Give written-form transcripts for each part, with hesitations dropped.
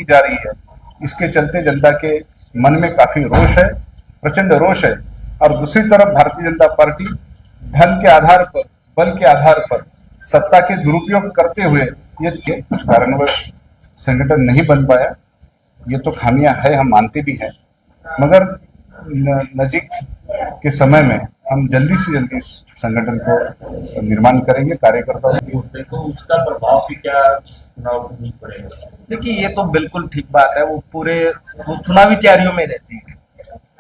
दी जा रही है, इसके चलते जनता के मन में काफी रोष है, प्रचंड रोष है। और दूसरी तरफ भारतीय जनता पार्टी धन के आधार पर, बल के आधार पर सत्ता के दुरुपयोग करते हुए ये कुछ कारणवश संगठन नहीं बन पाया। ये तो खामियां है, हम मानते भी हैं, मगर नजीक के समय में हम जल्दी से जल्दी इस संगठन को निर्माण करेंगे। कार्यकर्ताओं की तो उसका प्रभाव भी क्या इस चुनाव को नहीं पड़ेगा? देखिए, ये तो बिल्कुल ठीक बात है। वो पूरे वो चुनावी तैयारियों में रहते हैं।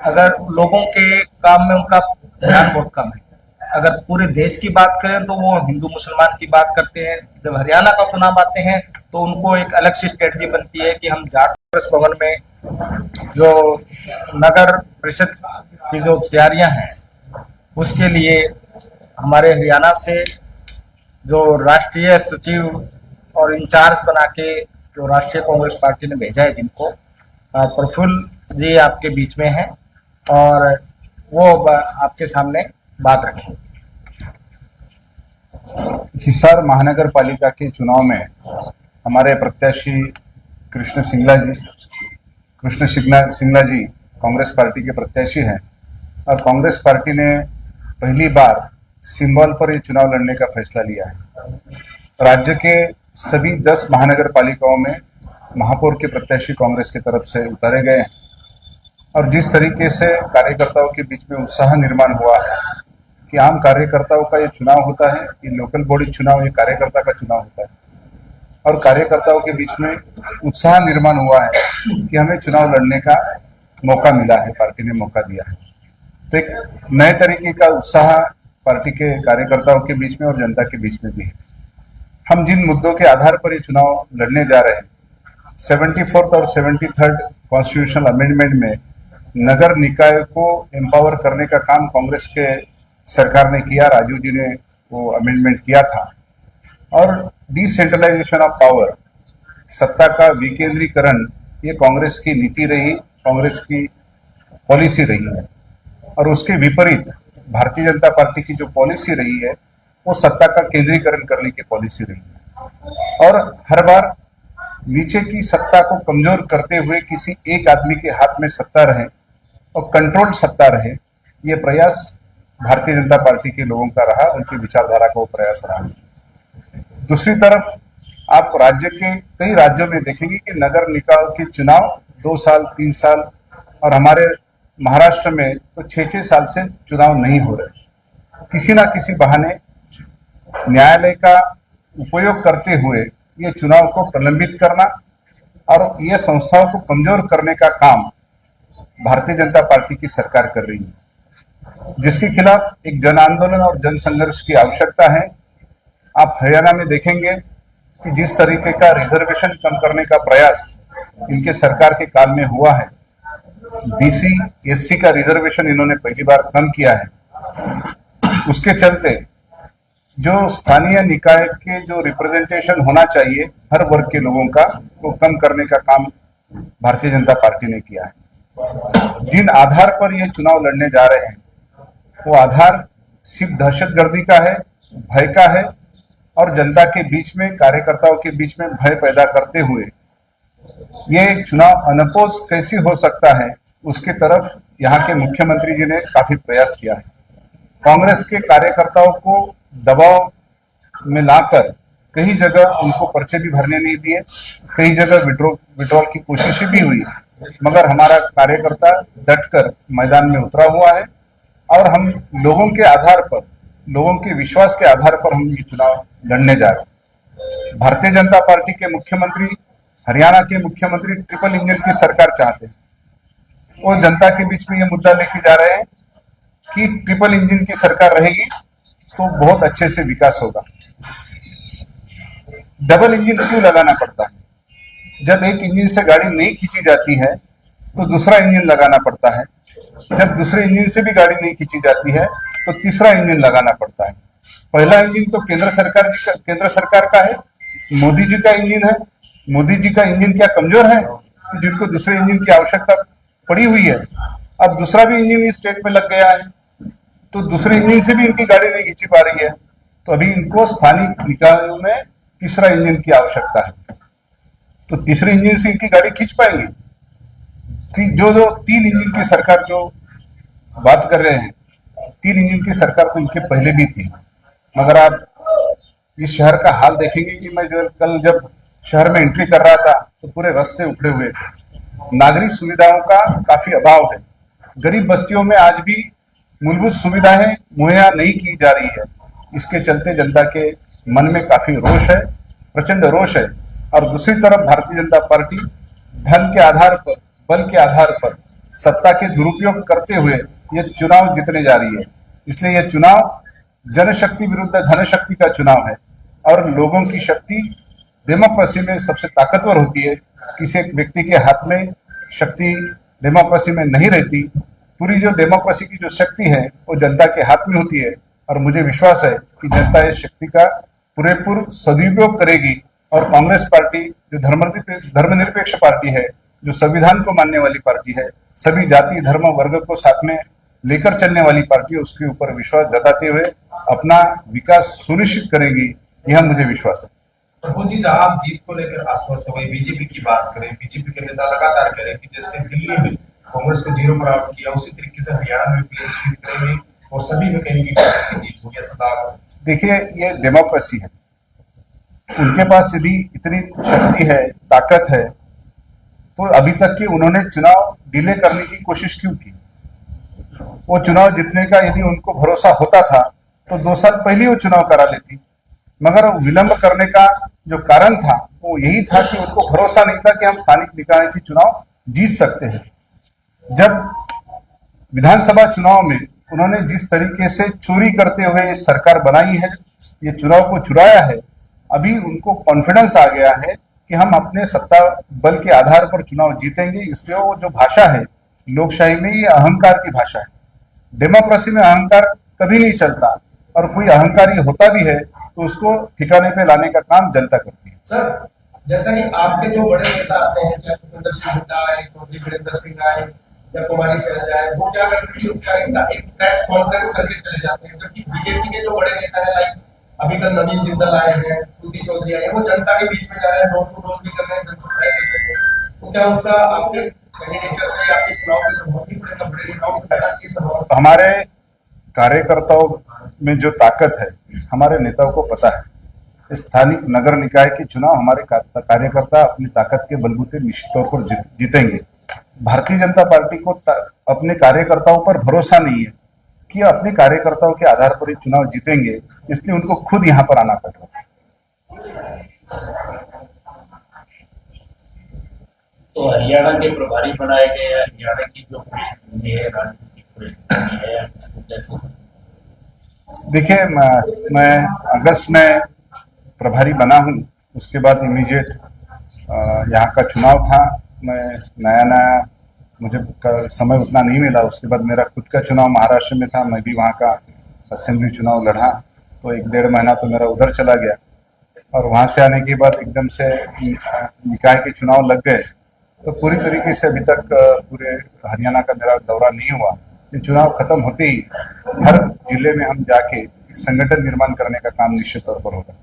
अगर लोगों के काम में उनका ध्यान बहुत कम है। अगर पूरे देश की बात करें तो वो हिंदू मुसलमान की बात करते हैं। जब हरियाणा का चुनाव आते हैं तो उनको एक अलग सी स्ट्रेटजी बनती है कि हम जाट भवन में जो नगर परिषद की जो तैयारियां हैं उसके लिए हमारे हरियाणा से जो राष्ट्रीय सचिव और इंचार्ज बना के जो राष्ट्रीय कांग्रेस पार्टी ने भेजा है, जिनको प्रफुल्ल जी आपके बीच में हैं और वो आपके सामने बात रखें। हिसार महानगर पालिका के चुनाव में हमारे प्रत्याशी कृष्ण सिंगला जी कांग्रेस पार्टी के प्रत्याशी हैं और कांग्रेस पार्टी ने पहली बार सिंबल पर ये चुनाव लड़ने का फैसला लिया है। राज्य के सभी 10 महानगर पालिकाओं में महापौर के प्रत्याशी कांग्रेस की तरफ से उतारे गए हैं और जिस तरीके से कार्यकर्ताओं के बीच में उत्साह निर्माण हुआ है कि आम कार्यकर्ताओं का ये चुनाव होता है, ये लोकल बॉडी चुनाव, ये कार्यकर्ता का चुनाव होता है और कार्यकर्ताओं के बीच में उत्साह निर्माण हुआ है कि हमें चुनाव लड़ने का मौका मिला है, पार्टी ने मौका दिया है। तो एक नए तरीके का उत्साह पार्टी के कार्यकर्ताओं के बीच में और जनता के बीच में भी है। हम जिन मुद्दों के आधार पर ये चुनाव लड़ने जा रहे हैं, 74th और 73rd कॉन्स्टिट्यूशनल अमेंडमेंट में नगर निकाय को एम्पावर करने का काम कांग्रेस के सरकार ने किया, राजू जी ने वो अमेंडमेंट किया था। और डिसेंट्रलाइजेशन ऑफ पावर, सत्ता का विकेंद्रीकरण, ये कांग्रेस की नीति रही, कांग्रेस की पॉलिसी रही है और उसके विपरीत भारतीय जनता पार्टी की जो पॉलिसी रही है वो सत्ता का केंद्रीकरण करने की पॉलिसी रही है और हर बार नीचे की सत्ता को कमजोर करते हुए किसी एक आदमी के हाथ में सत्ता रहे और कंट्रोल्ड सत्ता रहे, ये प्रयास भारतीय जनता पार्टी के लोगों का रहा, उनकी विचारधारा का वो प्रयास रहा। दूसरी तरफ आप राज्य के कई राज्यों में देखेंगे कि नगर निकाय के चुनाव 2 साल 3 साल और हमारे महाराष्ट्र में तो 6-6 साल से चुनाव नहीं हो रहे। किसी ना किसी बहाने न्यायालय का उपयोग करते हुए ये चुनाव को प्रलंबित करना और ये संस्थाओं को कमजोर करने का काम भारतीय जनता पार्टी की सरकार कर रही है, जिसके खिलाफ एक जन आंदोलन और जन संघर्ष की आवश्यकता है। आप हरियाणा में देखेंगे कि जिस तरीके का रिजर्वेशन कम करने का प्रयास इनके सरकार के काल में हुआ है, बीसी एससी का रिजर्वेशन इन्होंने पहली बार कम किया है। उसके चलते जो स्थानीय निकाय के जो रिप्रेजेंटेशन होना चाहिए हर वर्ग के लोगों का, वो कम करने का काम भारतीय जनता पार्टी ने किया है। जिन आधार पर ये चुनाव लड़ने जा रहे हैं वो आधार सिर्फ दहशतगर्दी का है, भय का है और जनता के बीच में, कार्यकर्ताओं के बीच में भय पैदा करते हुए ये चुनाव अनपोज कैसे हो सकता है, उसके तरफ यहाँ के मुख्यमंत्री जी ने काफी प्रयास किया है। कांग्रेस के कार्यकर्ताओं को दबाव में लाकर कई जगह उनको पर्चे भी भरने नहीं दिए, कई जगह विड्रॉल की कोशिशें भी हुई, मगर हमारा कार्यकर्ता डटकर मैदान में उतरा हुआ है और हम लोगों के आधार पर, लोगों के विश्वास के आधार पर हम ये चुनाव लड़ने जा रहे हैं। भारतीय जनता पार्टी के मुख्यमंत्री, हरियाणा के मुख्यमंत्री ट्रिपल इंजन की सरकार चाहते हैं। वो जनता के बीच में ये मुद्दा लेके जा रहे हैं कि ट्रिपल इंजन की सरकार रहेगी तो बहुत अच्छे से विकास होगा। डबल इंजन क्यों लगाना पड़ता है? जब एक इंजन से गाड़ी नहीं खींची जाती है तो दूसरा इंजन लगाना पड़ता है, जब दूसरे इंजन से भी गाड़ी नहीं खींची जाती है तो तीसरा इंजन लगाना पड़ता है। पहला इंजन तो केंद्र सरकार का है, मोदी जी का इंजन है। मोदी जी का इंजन क्या कमजोर है कि जिनको दूसरे इंजन की आवश्यकता पड़ी हुई है? अब दूसरा भी इंजन इस स्टेट में लग गया है तो दूसरे इंजन से भी इनकी गाड़ी नहीं खींची पा रही है, तो अभी इनको स्थानीय निकायों में तीसरा इंजन की आवश्यकता है। तो तीसरे इंजन से इनकी गाड़ी खींच पाएंगे? जो जो 3 इंजन की सरकार जो बात कर रहे हैं, 3 इंजन की सरकार तो इनके पहले भी थी। मगर आप इस शहर का हाल देखेंगे कि मैं कल जब शहर में एंट्री कर रहा था तो पूरे रास्ते उखड़े हुए थे। नागरिक सुविधाओं का काफी अभाव है। गरीब बस्तियों में आज भी मूलभूत सुविधाएं मुहैया नहीं की जा रही है। इसके चलते जनता के मन में काफी रोष है, प्रचंड रोष है। और दूसरी तरफ भारतीय जनता पार्टी धन के आधार पर, बल के आधार पर सत्ता के दुरुपयोग करते हुए ये चुनाव जीतने जा रही है। इसलिए यह चुनाव जनशक्ति विरुद्ध धनशक्ति का चुनाव है। और लोगों की शक्ति डेमोक्रेसी में सबसे ताकतवर होती है। किसी एक व्यक्ति के हाथ में शक्ति डेमोक्रेसी में नहीं रहती। पूरी जो डेमोक्रेसी की जो शक्ति है वो जनता के हाथ में होती है। और मुझे विश्वास है कि जनता इस शक्ति का पूरेपूर सदुपयोग करेगी। और कांग्रेस पार्टी जो धर्मनिरपेक्ष पार्टी है, जो संविधान को मानने वाली पार्टी है, सभी जाति धर्म वर्ग को साथ में लेकर चलने वाली पार्टी है, उसके ऊपर विश्वास जताते हुए अपना विकास सुनिश्चित करेगी, यह मुझे विश्वास है। प्रभु जी, जहां आप जीत को लेकर आश्वस्त हो गए, बीजेपी की बात करें, बीजेपी के नेता लगातार करें कि जैसे दिल्ली में कांग्रेस को 0 पर आउट किया, उसी तरीके से हरियाणा में क्लीन स्वीप करेंगे और सभी में कहेंगे कि जीत होगी। ऐसा देखिए, ये डेमोक्रेसी है। उनके पास यदि इतनी शक्ति है, ताकत है, तो अभी तक की उन्होंने चुनाव डिले करने की कोशिश क्यों की? वो चुनाव जीतने का यदि उनको भरोसा होता था तो 2 साल पहले वो चुनाव करा लेती। मगर विलंब करने का जो कारण था वो यही था कि उनको भरोसा नहीं था कि हम स्थानिक निकाय की चुनाव जीत सकते हैं। जब विधानसभा चुनाव में उन्होंने जिस तरीके से चोरी करते हुए ये सरकार बनाई है, ये चुनाव को चुराया है, अभी उनको कॉन्फिडेंस आ गया है कि हम अपने सत्ता बल के आधार पर चुनाव जीतेंगे। इसलिए वो जो भाषा है लोकशाही में, ये अहंकार की भाषा है। डेमोक्रेसी में अहंकार कभी नहीं चलता। और कोई अहंकारी होता भी है तो उसको ठिकाने पे लाने का काम जनता करती है। सर, जैसा कि आपके जो बड़े नेता आते हैं, चाहे भूपेंद्र सिंह हुड्डा आए, चौधरी वीरेंद्र सिंह आए या कुमारी शैलजा आए, वो क्या करते हैं, एक प्रेस कॉन्फ्रेंस करके चले जाते हैं। जबकि बीजेपी के जो बड़े नेता है, लाइक अभी कल नवीन जिंदल आए हैं, श्रुति चौधरी आए हैं, वो जनता के बीच में जा रहे हैं, डोर टू डोर भी कर रहे हैं, जनसभाएं कर रहे हैं। तो क्या उसका आपके कैंडिडेचर में, आपके चुनाव में प्रभाव नहीं पड़ेगा? बड़े नेताओं की सभा हमारे कार्यकर्ताओं में जो ताकत है, हमारे नेताओं को पता है। स्थानीय नगर निकाय के चुनाव हमारे कार्यकर्ता अपनी ताकत के बलबूते निश्चित तौर पर जीतेंगे। भारतीय जनता पार्टी को अपने कार्यकर्ताओं पर भरोसा नहीं है कि अपने कार्यकर्ताओं के आधार पर ही चुनाव जीतेंगे, इसलिए उनको खुद यहाँ पर आना पड़ रहा है। तो हरियाणा के प्रभारी बनाए गए, हरियाणा की जो पृष्ठभूमि है, राजनीतिक पृष्ठभूमि है, उसको कैसे? देखिए, मैं अगस्त में प्रभारी बना हूँ। उसके बाद इमीडिएट यहाँ का चुनाव था। मैं नया मुझे समय उतना नहीं मिला। उसके बाद मेरा खुद का चुनाव महाराष्ट्र में था। मैं भी वहाँ का असेंबली चुनाव लड़ा, तो 1-1.5 महीना तो मेरा उधर चला गया। और वहाँ से आने के बाद एकदम से निकाय के चुनाव लग गए, तो पूरी तरीके से अभी तक पूरे हरियाणा का मेरा दौरा नहीं हुआ। ये चुनाव खत्म होते ही हर जिले में हम जाके संगठन निर्माण करने का काम निश्चित तौर पर होगा।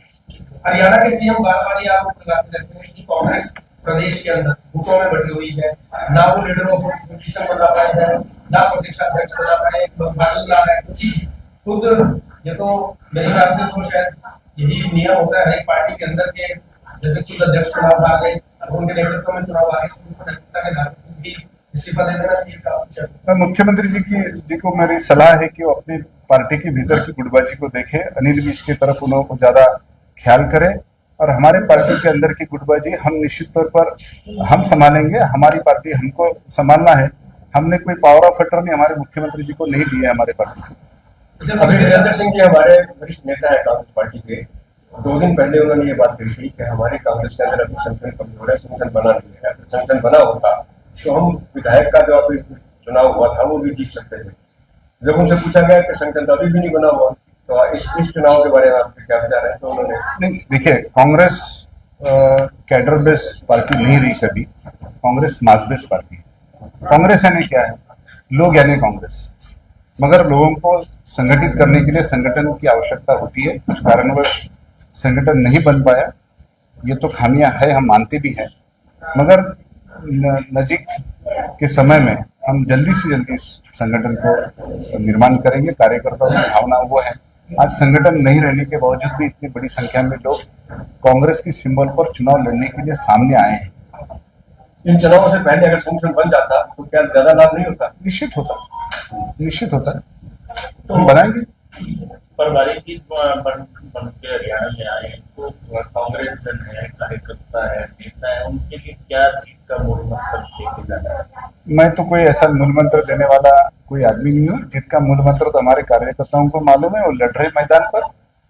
हरियाणा के सीएम बार-बार ये आरोप लगाते रहते हैं कि कांग्रेस प्रदेश के अंदर गुटों में बटी हुई है, ना वो लीडर ऑफ ऑपोजिशन बना पाए हैं, ना प्रदेशाध्यक्ष बना पाए, बादल ला रहे हैं। खुद ये तो मेरे ख्याल से तो शायद यही नियम होता है हर एक पार्टी के अंदर के, जैसे खुद अध्यक्ष चुनाव आ गए, उनके नेतृत्व में चुनाव आ गए, इस्तीफा दे देना चाहिए। मुख्यमंत्री जी को मेरी सलाह है कि वो अपनी पार्टी के भीतर की गुटबाजी को देखे, अनिल विज की तरफ उन्होंने ज्यादा ख्याल करें। और हमारे पार्टी के अंदर की गुटबाजी हम निश्चित तौर पर हम संभालेंगे। हमारी पार्टी हमको संभालना है। हमने कोई पावर ऑफ अटर्नी हमारे मुख्यमंत्री जी को नहीं दिया है हमारे पार्टी को। अभी वीरेंद्र सिंह जी हमारे वरिष्ठ नेता है कांग्रेस पार्टी के, 2 दिन पहले उन्होंने ये बात कही थी कि हमारे कांग्रेस के अंदर अभी संगठन कमजोर है, संगठन बना नहीं है। संगठन बना होता तो हम विधायक का जो अभी चुनाव हुआ था वो भी जीत सकते थे। जब उनसे पूछा गया कि संगठन तो अभी भी नहीं बना हुआ, तो इस चुनाव के बारे में आपके क्या विचार है? तो उन्होंने देखिए, कांग्रेस कैडर बेस्ड पार्टी नहीं रही कभी। कांग्रेस मास बेस्ड पार्टी है। कांग्रेस यानी क्या है? लोग यानी कांग्रेस। मगर लोगों को संगठित करने के लिए संगठन की आवश्यकता होती है। कुछ कारणवश संगठन नहीं बन पाया, ये तो खामियां है, हम मानते भी हैं। मगर नजीक के समय में हम जल्दी से जल्दी इस संगठन को निर्माण करेंगे। कार्यकर्ताओं की भावना वो है। आज संगठन नहीं रहने के बावजूद भी इतनी बड़ी संख्या में लोग कांग्रेस की सिंबल पर चुनाव लड़ने के लिए सामने आए हैं। इन चुनावों से पहले अगर संगठन बन जाता तो क्या ज्यादा लाभ नहीं होता? निश्चित होता तो हम बनाएंगे। प्रभारी जी बन के हरियाणा में आए तो कांग्रेस जन है, कार्यकर्ता है, नेता है, उनके लिए क्या चीज का मूल मंत्र लेके जाना है? मैं तो कोई ऐसा मूल मंत्र देने वाला कोई आदमी नहीं हूँ। जिसका मूल मंत्र तो हमारे कार्यकर्ताओं को मालूम है, वो लड़ रहे मैदान पर।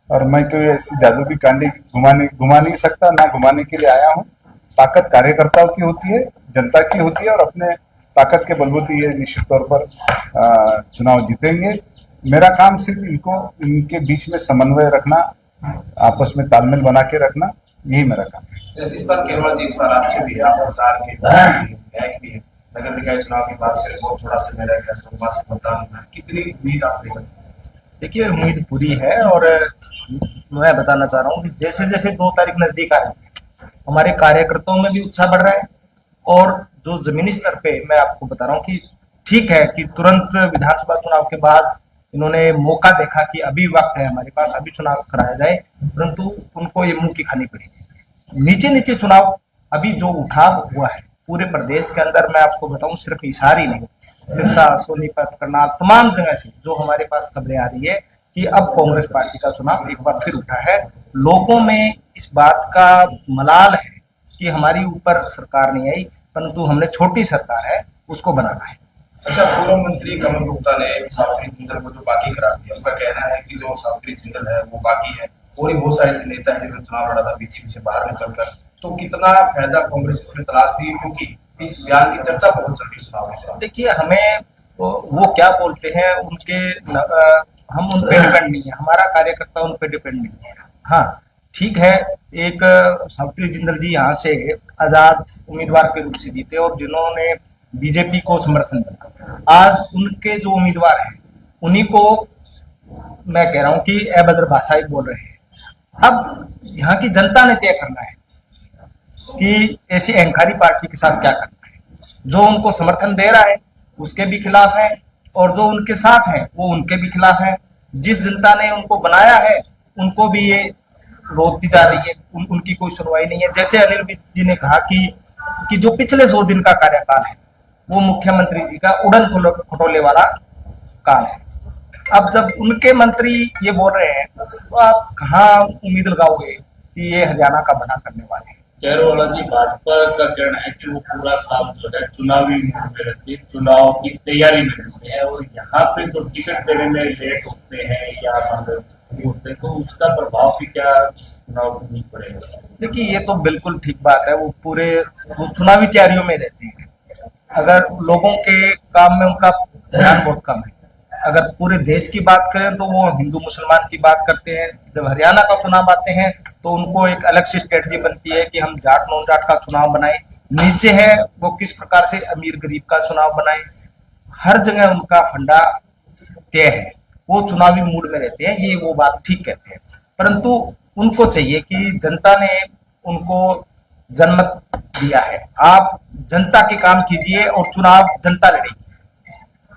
और मैं कोई ऐसी जादू की कांडी घुमा नहीं सकता, ना घुमाने के लिए आया हूँ। ताकत कार्यकर्ताओं की होती है, जनता की होती है, और अपने ताकत के बलबूते ये निश्चित तौर पर चुनाव जीतेंगे। मेरा काम सिर्फ इनके बीच में समन्वय रखना, आपस में तालमेल बना के रखना, यही मेरा काम है। इस पर केवल जी सवाल आपके भी आप प्रसार के न्यायिक भी नगर निकाय चुनाव की बात करें, बहुत थोड़ा समय रह गया, सोमवार से मतदान, कितनी उम्मीद आप लेकर? देखिए, उम्मीद पूरी है। और मैं बताना चाह रहा हूँ कि जैसे जैसे 2 तारीख नजदीक आ रही है, हमारे कार्यकर्ताओं में भी उत्साह बढ़ रहा है। और जो जमीनी स्तर पे मैं आपको बता रहा हूँ कि ठीक है कि तुरंत विधानसभा चुनाव के बाद इन्होंने मौका देखा कि अभी वक्त है हमारे पास, अभी चुनाव कराया जाए, परंतु उनको ये मुंह की खानी पड़ी। नीचे नीचे चुनाव अभी जो उठाव हुआ है पूरे प्रदेश के अंदर, मैं आपको बताऊं, सिर्फ हिसार ही नहीं, सिरसा, सोनीपत, करनाल, तमाम जगह से जो हमारे पास खबरें आ रही है कि अब कांग्रेस पार्टी का चुनाव एक बार फिर उठा है। लोगों में इस बात का मलाल है कि हमारी ऊपर सरकार नहीं आई, परंतु हमने छोटी सरकार है उसको बनाना है। अच्छा, पूर्व मंत्री कमल गुप्ता ने सावित्री जिंदल को जो बाकी करार दिया, उनका कहना है कि जो सावित्री जिंदल है वो बाकी है, और भी बहुत सारे ऐसे नेता है जिन्होंने चुनाव लड़ा था बीजेपी से बाहर निकलकर, तो कितना फायदा कांग्रेस इसमें तलाश रही है, क्योंकि इस बयान की चर्चा बहुत चल रही चुनाव में। देखिए, हमें वो क्या बोलते हैं हम उन पे डिपेंड नहीं है, हमारा कार्यकर्ता उन पे डिपेंड नहीं है। हाँ ठीक है, एक सावित्री जिंदल जी यहाँ से आजाद उम्मीदवार के रूप से जीते और जिन्होंने बीजेपी को समर्थन दिया, आज उनके जो उम्मीदवार हैं उन्हीं को मैं कह रहा हूं कि अभद्र भाषाएं बोल रहे हैं। अब यहाँ की जनता ने तय करना है कि ऐसी अहंकारी पार्टी के साथ क्या करना है। जो उनको समर्थन दे रहा है उसके भी खिलाफ है, और जो उनके साथ है वो उनके भी खिलाफ है। जिस जनता ने उनको बनाया है उनको भी ये रोकती जा रही है, उनकी कोई सुनवाई नहीं है। जैसे अनिल विज जी ने कहा कि जो पिछले 100 दिन का कार्यकाल है वो मुख्यमंत्री जी का उड़न खटोले वाला काल है। अब जब उनके मंत्री ये बोल रहे हैं तो आप कहाँ उम्मीद लगाओगे कि ये हरियाणा का भला करने वाले हैं। कैरोवाला जी, भाजपा का कहना है कि वो पूरा साल जो है चुनावी मूड में रहती है, चुनाव की तैयारी में रहते हैं, और यहाँ पे जो टिकट देने में लेट होते हैं या होते हैं तो उसका प्रभाव भी क्या इस चुनाव को नहीं पड़ेगा? देखिए, ये तो बिल्कुल ठीक बात है। वो चुनावी तैयारियों में रहते हैं। अगर लोगों के काम में उनका ध्यान बहुत कम है। अगर पूरे देश की बात करें तो वो हिंदू मुसलमान की बात करते हैं। जब हरियाणा का चुनाव आते हैं तो उनको एक अलग सी स्ट्रेटजी बनती है कि हम जाट नॉन जाट का चुनाव बनाए, नीचे है वो किस प्रकार से अमीर गरीब का चुनाव बनाए। हर जगह उनका फंडा तय है, वो चुनावी मूड में रहते हैं। ये वो बात ठीक कहते हैं, परंतु उनको चाहिए कि जनता ने उनको जनमत दिया है, आप जनता के काम कीजिए और चुनाव जनता लड़ेगी।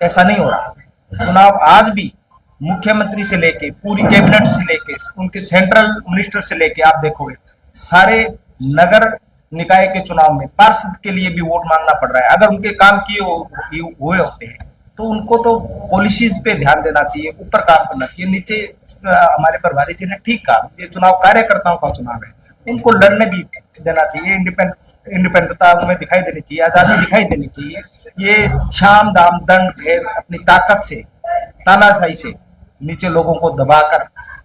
ऐसा नहीं हो रहा। चुनाव आज भी मुख्यमंत्री से लेके पूरी कैबिनेट से लेके उनके सेंट्रल मिनिस्टर से लेके आप देखोगे सारे नगर निकाय के चुनाव में पार्षद के लिए भी वोट मांगना पड़ रहा है। अगर उनके काम किए हुए होते हैं तो उनको तो पॉलिसीज पे ध्यान देना चाहिए, ऊपर काम करना चाहिए। नीचे हमारे प्रभारी जी ने ठीक कहा, ये चुनाव कार्यकर्ताओं का चुनाव है, उनको लड़ने भी देना चाहिए, इंडिपेंडेंटता उनमें दिखाई देनी चाहिए, आजादी दिखाई देनी चाहिए। ये शाम दाम दंड भेद अपनी ताकत से तानाशाही से नीचे लोगों को दबाकर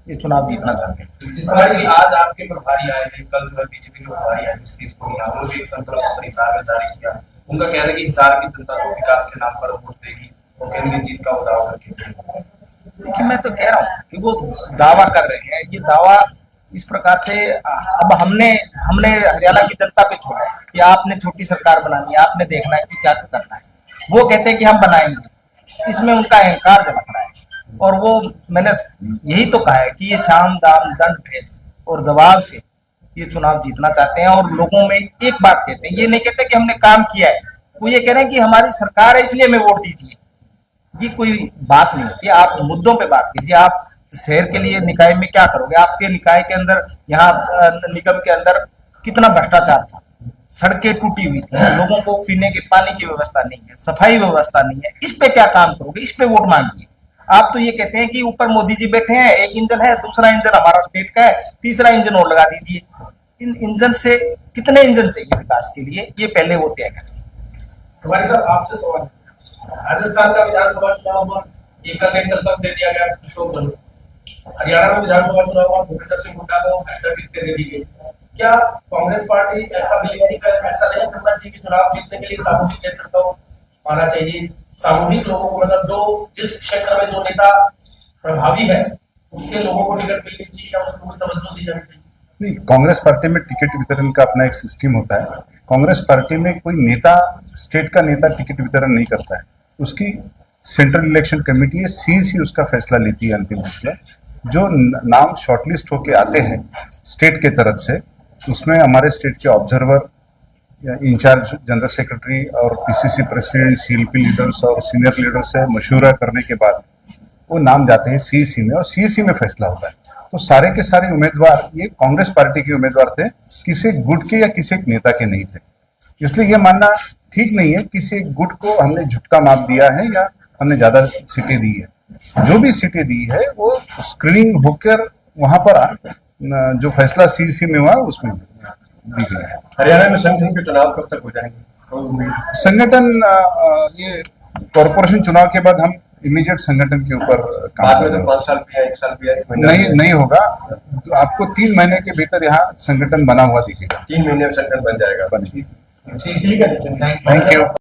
ये चुनाव जीतना चाहते हैं। आज आपके प्रभारी आए हैं, कल जो है बीजेपी के प्रभारी आए उन्होंने एक संकल्प पत्र हिसार में जारी किया। उनका कहना है कि हिसार की जनता को विकास के नाम पर वोट देगी, वो कहेंगे जीत का वो दावा करके। देखिए, मैं तो कह रहा हूँ कि वो दावा कर रहे हैं। ये दावा इस प्रकार से अब हमने हरियाणा की जनता पे छोड़ा है कि आपने छोटी सरकार बनानी है, आपने देखना है कि क्या करना है। वो कहते हैं कि हम बनाएंगे, इसमें उनका अहंकार झलक रहा है। और वो मैंने यही तो कहा है कि ये शाम दाम दंड भेद और दबाव से ये चुनाव जीतना चाहते हैं और लोगों में एक बात कहते हैं, ये नहीं कहते कि हमने काम किया है, वो ये कह रहे हैं कि हमारी सरकार है इसलिए हमें वोट दीजिए। ये कोई बात नहीं होती, आप मुद्दों पे बात कीजिए। आप शहर के लिए निकाय में क्या करोगे? आपके निकाय के अंदर, यहाँ निगम के अंदर कितना भ्रष्टाचार था, सड़कें टूटी हुई थी, लोगों को पीने के पानी की व्यवस्था नहीं है, सफाई व्यवस्था नहीं है, इस पे क्या काम करोगे? इस पे वोट मांगिए। आप तो ये कहते हैं कि ऊपर मोदी जी बैठे हैं, एक इंजन है, दूसरा इंजन हमारा स्टेट का है, तीसरा इंजन और लगा दीजिए। इन इंजन से कितने इंजन चाहिए विकास के लिए, ये पहले वो तय करें। हमारे साहब आपसे सवाल है। राजस्थान का विधानसभा चुनाव हुआ, एकल एकल तक दे दिया गया अशोक गहलोत। हरियाणा में विधानसभा चुनाव हुआ, भूपेंद्र सिंह हुड्डा को हैट्रिक दे दी गई। क्या कांग्रेस पार्टी ऐसा नहीं करना चाहिए कि चुनाव जीतने के लिए सामूहिक नेतृत्व आना चाहिए, सामूहिक लोगों को, मतलब जो जिस क्षेत्र में जो नेता प्रभावी है उसके लोगों को टिकट मिलनी चाहिए या उसको तवज्जो दी जानी चाहिए? नहीं, कांग्रेस पार्टी में टिकट वितरण का अपना एक सिस्टम होता है। कांग्रेस पार्टी में कोई नेता, स्टेट का नेता टिकट वितरण नहीं करता है, उसकी सेंट्रल इलेक्शन कमेटी है, सीईसी उसका फैसला लेती है, अंतिम फैसला। जो नाम शॉर्टलिस्ट होके आते हैं स्टेट के तरफ से, उसमें हमारे स्टेट के ऑब्जर्वर, इंचार्ज जनरल सेक्रेटरी और पीसीसी प्रेसिडेंट, सीएलपी लीडर्स और सीनियर लीडर से मशवरा करने के बाद वो नाम जाते हैं सीईसी में और सीईसी में फैसला होता है। तो सारे के सारे उम्मीदवार ये कांग्रेस पार्टी के उम्मीदवार थे, किसी गुट के या किसी एक नेता के नहीं थे। इसलिए ये मानना ठीक नहीं है किसी एक गुट को हमने झुटका माप दिया है या हमने ज्यादा सीटें दी है। जो भी सीटें दी है वो स्क्रीनिंग होकर वहां पर जो फैसला सीईसी में हुआ उसमें दी गई है। हरियाणा में संगठन के चुनाव कब तक हो जाएंगे? कोई उम्मीद? संगठन ये कॉरपोरेशन चुनाव के बाद हम इमीडिएट संगठन के ऊपर बाद में काम तो 5 साल भी है, 1 साल भी है, नहीं होगा। आपको 3 महीने के भीतर यहाँ संगठन बना हुआ दिखेगा। 3 महीने में संगठन बन जाएगा। बनेगी। ठीक है, थैंक यू। Thank you.